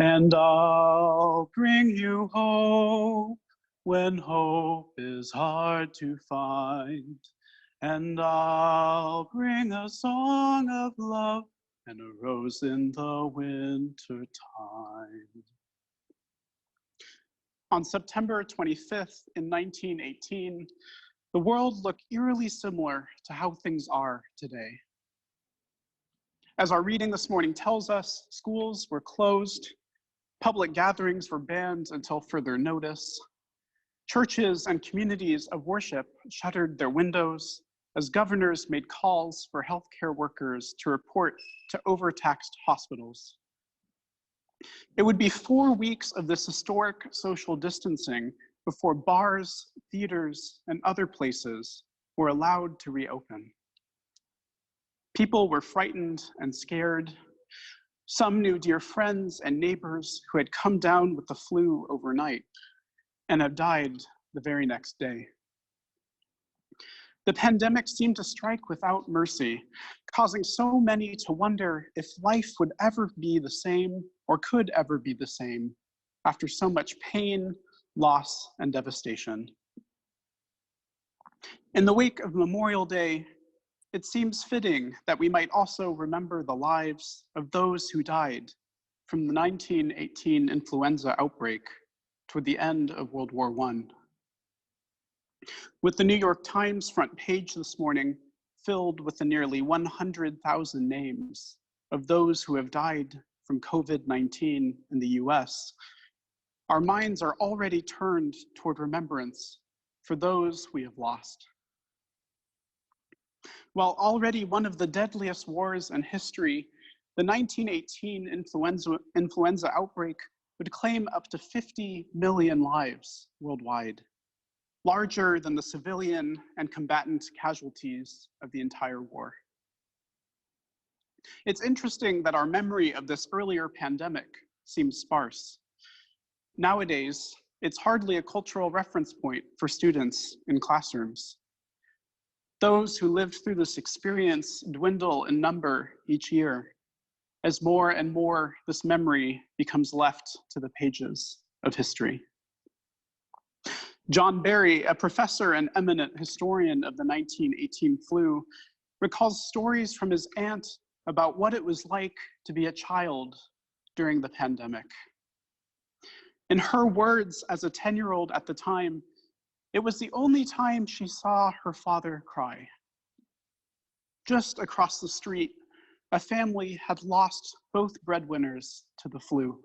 And I'll bring you hope when hope is hard to find. And I'll bring a song of love and a rose in the winter time. On September 25th in 1918, the world looked eerily similar to how things are today. As our reading this morning tells us, schools were closed, public gatherings were banned until further notice, churches and communities of worship shuttered their windows as governors made calls for healthcare workers to report to overtaxed hospitals. It would be 4 weeks of this historic social distancing before bars, theaters, and other places were allowed to reopen. People were frightened and scared. Some knew dear friends and neighbors who had come down with the flu overnight and have died the very next day. The pandemic seemed to strike without mercy, causing so many to wonder if life would ever be the same or could ever be the same after so much pain, loss, and devastation. In the wake of Memorial Day, it seems fitting that we might also remember the lives of those who died from the 1918 influenza outbreak toward the end of World War I. With the New York Times front page this morning filled with the nearly 100,000 names of those who have died from COVID-19 in the US, our minds are already turned toward remembrance for those we have lost. While already one of the deadliest wars in history, the 1918 influenza outbreak would claim up to 50 million lives worldwide, larger than the civilian and combatant casualties of the entire war. It's interesting that our memory of this earlier pandemic seems sparse. Nowadays, it's hardly a cultural reference point for students in classrooms. Those who lived through this experience dwindle in number each year, as more and more this memory becomes left to the pages of history. John Barry, a professor and eminent historian of the 1918 flu, recalls stories from his aunt about what it was like to be a child during the pandemic. In her words, as a 10-year-old at the time, it was the only time she saw her father cry. Just across the street, a family had lost both breadwinners to the flu,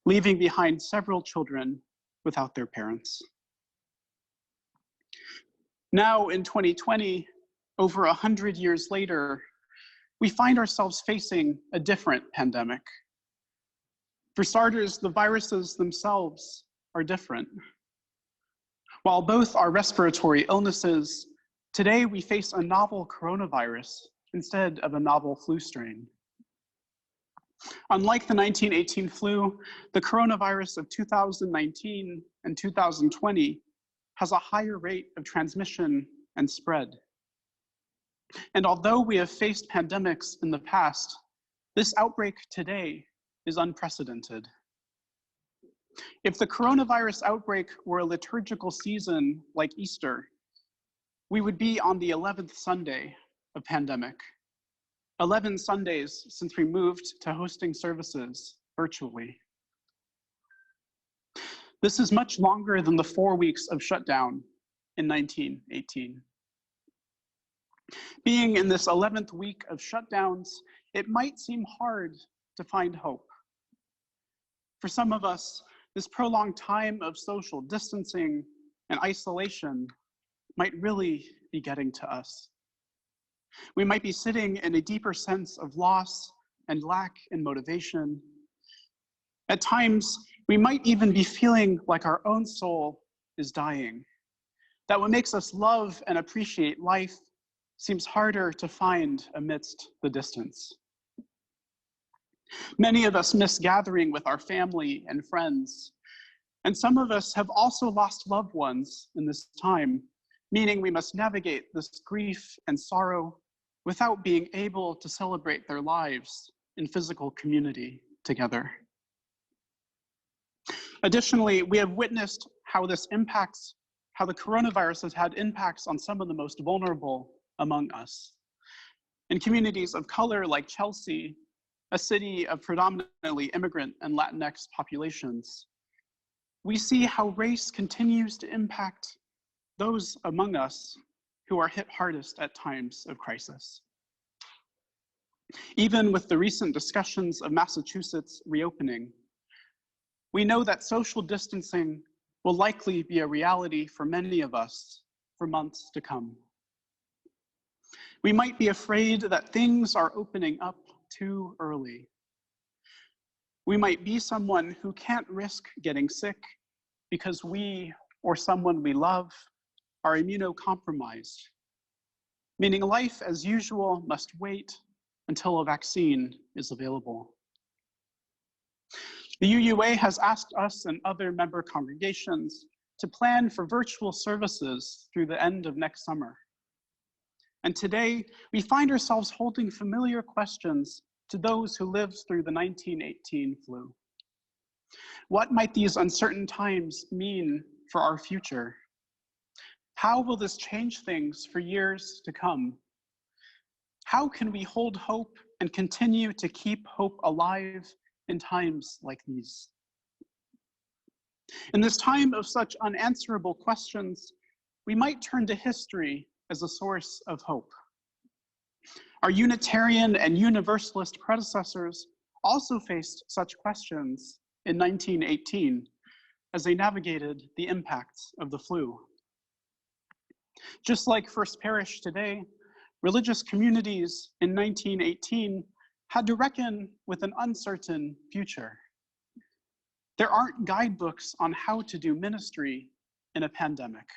leaving behind several children without their parents. Now in 2020, over 100 years later, we find ourselves facing a different pandemic. For starters, the viruses themselves are different. While both are respiratory illnesses, today we face a novel coronavirus instead of a novel flu strain. Unlike the 1918 flu, the coronavirus of 2019 and 2020 has a higher rate of transmission and spread. And although we have faced pandemics in the past, this outbreak today is unprecedented. If the coronavirus outbreak were a liturgical season like Easter, we would be on the 11th Sunday of pandemic. 11 Sundays since we moved to hosting services virtually. This is much longer than the 4 weeks of shutdown in 1918. Being in this 11th week of shutdowns, it might seem hard to find hope. For some of us, this prolonged time of social distancing and isolation might really be getting to us. We might be sitting in a deeper sense of loss and lack in motivation. At times, we might even be feeling like our own soul is dying, that what makes us love and appreciate life seems harder to find amidst the distance. Many of us miss gathering with our family and friends, and some of us have also lost loved ones in this time, meaning we must navigate this grief and sorrow without being able to celebrate their lives in physical community together. Additionally, we have witnessed how the coronavirus has had impacts on some of the most vulnerable among us. In communities of color like Chelsea, a city of predominantly immigrant and Latinx populations, we see how race continues to impact those among us who are hit hardest at times of crisis. Even with the recent discussions of Massachusetts reopening, we know that social distancing will likely be a reality for many of us for months to come. We might be afraid that things are opening up too early. We might be someone who can't risk getting sick because we or someone we love are immunocompromised, meaning life as usual must wait until a vaccine is available. The UUA has asked us and other member congregations to plan for virtual services through the end of next summer. And today, we find ourselves holding familiar questions to those who lived through the 1918 flu. What might these uncertain times mean for our future? How will this change things for years to come? How can we hold hope and continue to keep hope alive in times like these? In this time of such unanswerable questions, we might turn to history as a source of hope. Our Unitarian and Universalist predecessors also faced such questions in 1918 as they navigated the impacts of the flu. Just like First Parish today, religious communities in 1918 had to reckon with an uncertain future. There aren't guidebooks on how to do ministry in a pandemic.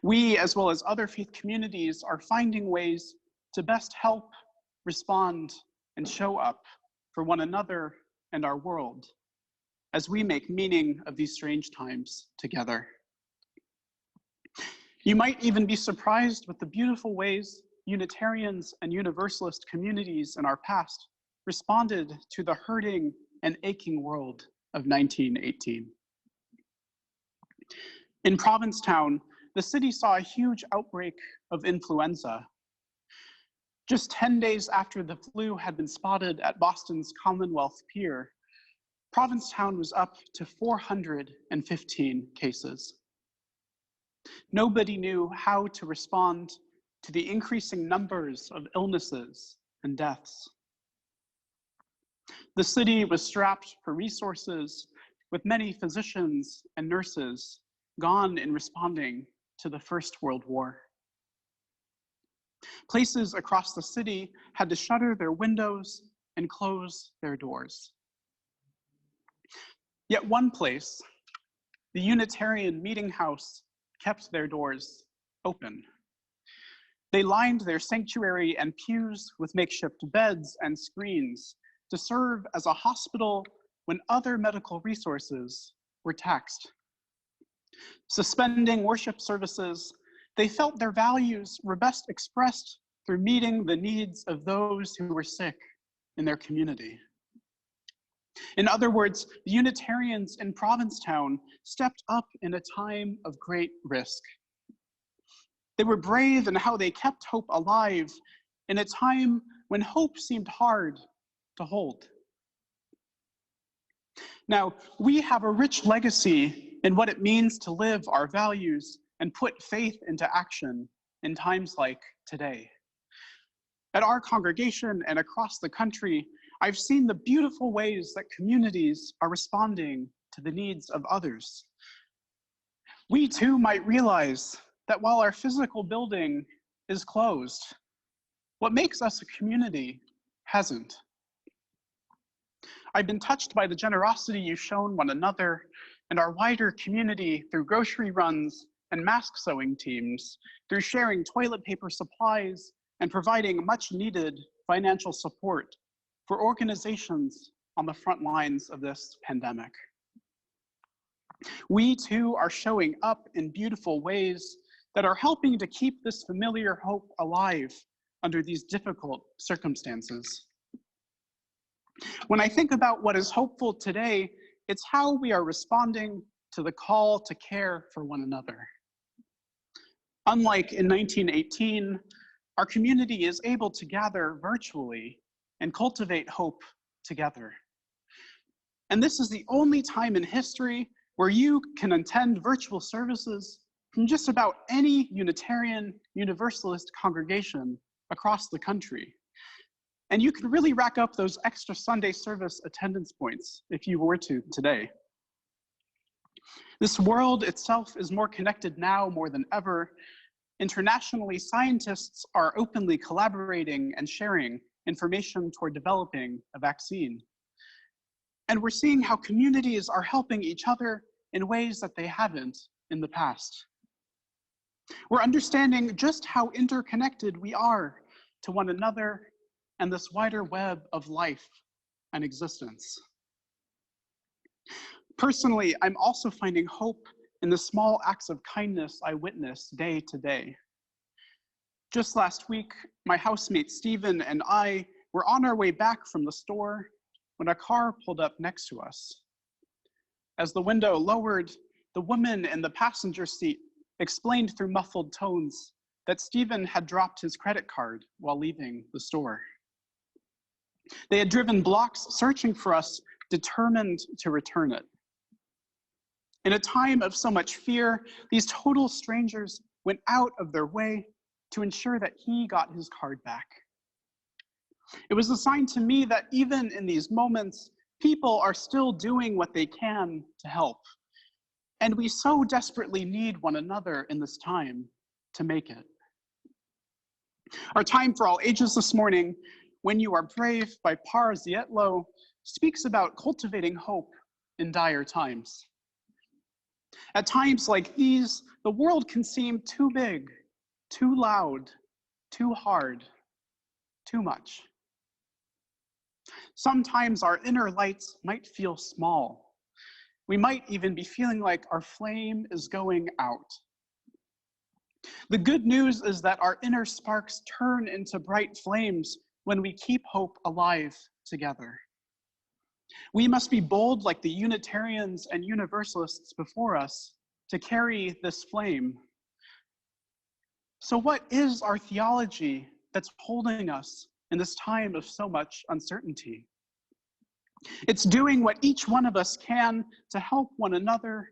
We, as well as other faith communities, are finding ways to best help, respond, and show up for one another and our world as we make meaning of these strange times together. You might even be surprised with the beautiful ways Unitarians and Universalist communities in our past responded to the hurting and aching world of 1918. In Provincetown, the city saw a huge outbreak of influenza. Just 10 days after the flu had been spotted at Boston's Commonwealth Pier, Provincetown was up to 415 cases. Nobody knew how to respond to the increasing numbers of illnesses and deaths. The city was strapped for resources, with many physicians and nurses gone in responding to the First World War. Places across the city had to shutter their windows and close their doors. Yet one place, the Unitarian Meeting House, kept their doors open. They lined their sanctuary and pews with makeshift beds and screens to serve as a hospital when other medical resources were taxed. Suspending worship services, they felt their values were best expressed through meeting the needs of those who were sick in their community. In other words, the Unitarians in Provincetown stepped up in a time of great risk. They were brave in how they kept hope alive in a time when hope seemed hard to hold. Now, we have a rich legacy in what it means to live our values and put faith into action in times like today. At our congregation and across the country, I've seen the beautiful ways that communities are responding to the needs of others. We too might realize that while our physical building is closed, what makes us a community hasn't. I've been touched by the generosity you've shown one another and our wider community through grocery runs and mask sewing teams, through sharing toilet paper supplies and providing much needed financial support for organizations on the front lines of this pandemic. We too are showing up in beautiful ways that are helping to keep this familiar hope alive under these difficult circumstances. When I think about what is hopeful today, it's how we are responding to the call to care for one another. Unlike in 1918, our community is able to gather virtually and cultivate hope together. And this is the only time in history where you can attend virtual services from just about any Unitarian Universalist congregation across the country. And you can really rack up those extra Sunday service attendance points if you were to today. This world itself is more connected now more than ever. Internationally, scientists are openly collaborating and sharing information toward developing a vaccine. And we're seeing how communities are helping each other in ways that they haven't in the past. We're understanding just how interconnected we are to one another and this wider web of life and existence. Personally, I'm also finding hope in the small acts of kindness I witness day to day. Just last week, my housemate Stephen and I were on our way back from the store when a car pulled up next to us. As the window lowered, the woman in the passenger seat explained through muffled tones that Stephen had dropped his credit card while leaving the store. They had driven blocks searching for us, determined to return it. In a time of so much fear, these total strangers went out of their way to ensure that he got his card back. It was a sign to me that even in these moments, people are still doing what they can to help. And we so desperately need one another in this time to make it. Our time for all ages this morning, When You Are Brave by Par Zietlow, speaks about cultivating hope in dire times. At times like these, the world can seem too big, too loud, too hard, too much. Sometimes our inner lights might feel small. We might even be feeling like our flame is going out. The good news is that our inner sparks turn into bright flames when we keep hope alive together. We must be bold like the Unitarians and Universalists before us to carry this flame. So what is our theology that's holding us in this time of so much uncertainty? It's doing what each one of us can to help one another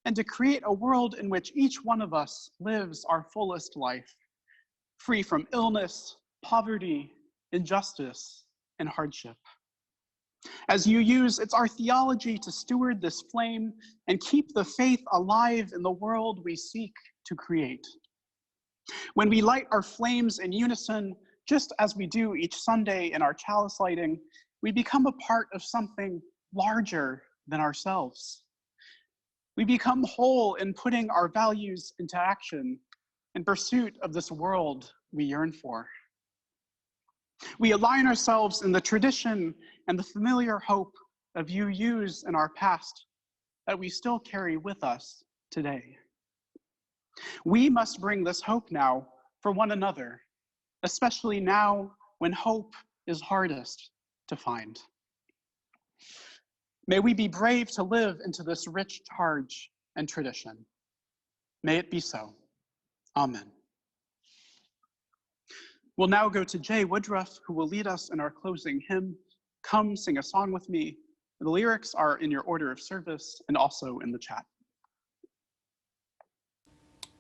and to create a world in which each one of us lives our fullest life, free from illness, poverty, injustice, and hardship. As you use, it's our theology to steward this flame and keep the faith alive in the world we seek to create. When we light our flames in unison, just as we do each Sunday in our chalice lighting, we become a part of something larger than ourselves. We become whole in putting our values into action in pursuit of this world we yearn for. We align ourselves in the tradition and the familiar hope of UUs in our past that we still carry with us today. We must bring this hope now for one another, especially now when hope is hardest to find. May we be brave to live into this rich charge and tradition. May it be so. Amen. We'll now go to Jay Woodruff, who will lead us in our closing hymn, Come Sing a Song With Me. The lyrics are in your order of service and also in the chat.